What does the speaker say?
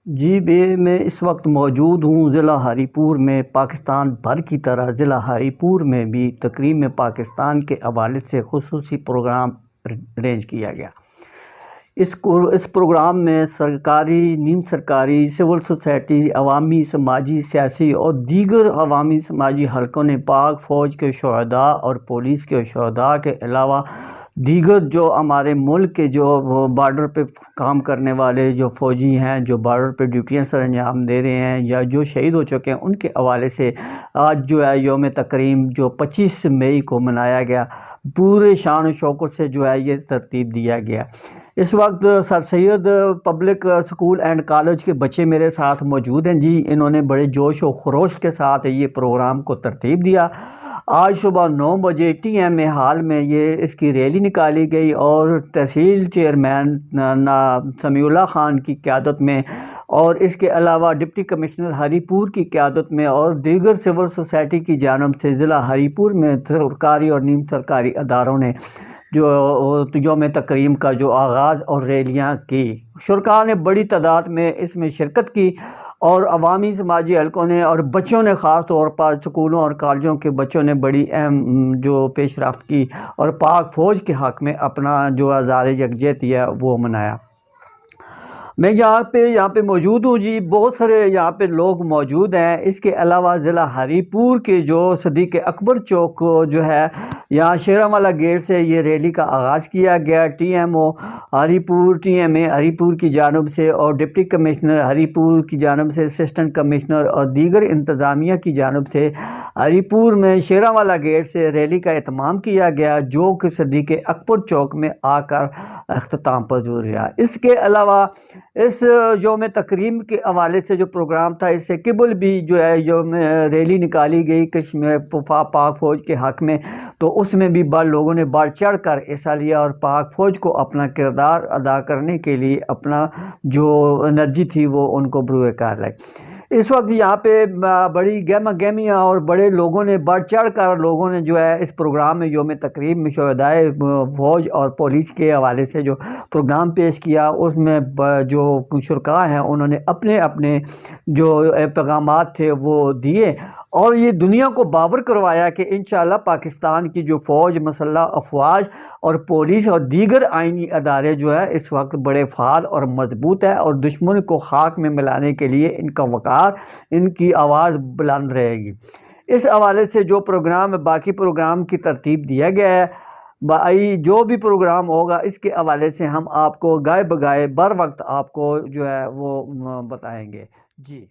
جی میں اس وقت موجود ہوں ضلع ہری پور میں۔ پاکستان بھر کی طرح ضلع ہری پور میں بھی تقریم پاکستان کے حوالے سے خصوصی پروگرام ارینج کیا گیا۔ اس پروگرام میں سرکاری، نیم سرکاری، سول سوسائٹی، عوامی، سماجی، سیاسی اور دیگر عوامی سماجی حلقوں نے پاک فوج کے شہداء اور پولیس کے شہداء کے علاوہ دیگر جو ہمارے ملک کے جو بارڈر پہ کام کرنے والے جو فوجی ہیں، جو بارڈر پہ ڈیوٹیاں سر انجام دے رہے ہیں یا جو شہید ہو چکے ہیں، ان کے حوالے سے آج جو ہے یوم تکریم جو 25 مئی کو منایا گیا، پورے شان و شوکت سے جو ہے یہ ترتیب دیا گیا۔ اس وقت سر سید پبلک اسکول اینڈ کالج کے بچے میرے ساتھ موجود ہیں جی۔ انہوں نے بڑے جوش و خروش کے ساتھ یہ پروگرام کو ترتیب دیا۔ آج صبح 9 بجے ٹی ایم اے ہال میں اس کی ریلی نکالی گئی اور تحصیل چیئرمین سمیع اللہ خان کی قیادت میں اور اس کے علاوہ ڈپٹی کمشنر ہری پور کی قیادت میں اور دیگر سول سوسائٹی کی جانب سے ضلع ہری پور میں سرکاری اور نیم سرکاری اداروں نے جو یوم تکریم کا جو آغاز اور ریلیاں کی۔ شرکاء نے بڑی تعداد میں اس میں شرکت کی اور عوامی سماجی حلقوں نے اور بچوں نے خاص طور پر سکولوں اور کالجوں کے بچوں نے بڑی اہم جو پیش رفت کی اور پاک فوج کے حق میں اپنا جو اظہار یکجہتی ہے وہ منایا۔ میں یہاں پہ موجود ہوں جی، بہت سارے یہاں پہ لوگ موجود ہیں۔ اس کے علاوہ ضلع ہری پور کے جو صدیق اکبر چوک جو ہے، یہاں شیراں والا گیٹ سے یہ ریلی کا آغاز کیا گیا۔ ٹی ایم اے ہری پور کی جانب سے اور ڈپٹی کمشنر ہری پور کی جانب سے، اسسٹنٹ کمشنر اور دیگر انتظامیہ کی جانب سے ہری پور میں شیراں والا گیٹ سے ریلی کا اہتمام کیا گیا، جو کہ صدیق اکبر چوک میں آ کر اختتام پذیر ہوا۔ اس کے علاوہ اس یوم تکریم کے حوالے سے جو پروگرام تھا، اس سے قبل بھی جو ہے یوم ریلی نکالی گئی کشمیر پاک فوج کے حق میں، تو اس میں بھی لوگوں نے بڑھ چڑھ کر حصہ لیا اور پاک فوج کو اپنا کردار ادا کرنے کے لیے اپنا جو انرجی تھی وہ ان کو بروئے کار لائی۔ اس وقت یہاں پہ بڑی گہما گہمیاں اور بڑے لوگوں نے بڑھ چڑھ کر لوگوں نے جو ہے اس پروگرام میں یوم تکریم میں شہدائے فوج اور پولیس کے حوالے سے جو پروگرام پیش کیا، اس میں جو شرکاء ہیں انہوں نے اپنے اپنے جو پیغامات تھے وہ دیے اور یہ دنیا کو باور کروایا کہ انشاءاللہ پاکستان کی جو فوج، مسلح افواج اور پولیس اور دیگر آئینی ادارے جو ہے اس وقت بڑے فعال اور مضبوط ہے اور دشمن کو خاک میں ملانے کے لیے ان کا وقار، ان کی آواز بلند رہے گی۔ اس حوالے سے جو پروگرام باقی پروگرام کی ترتیب دیا گیا ہے، جو بھی پروگرام ہوگا اس کے حوالے سے ہم آپ کو گائے بگائے بر وقت آپ کو جو ہے وہ بتائیں گے جی۔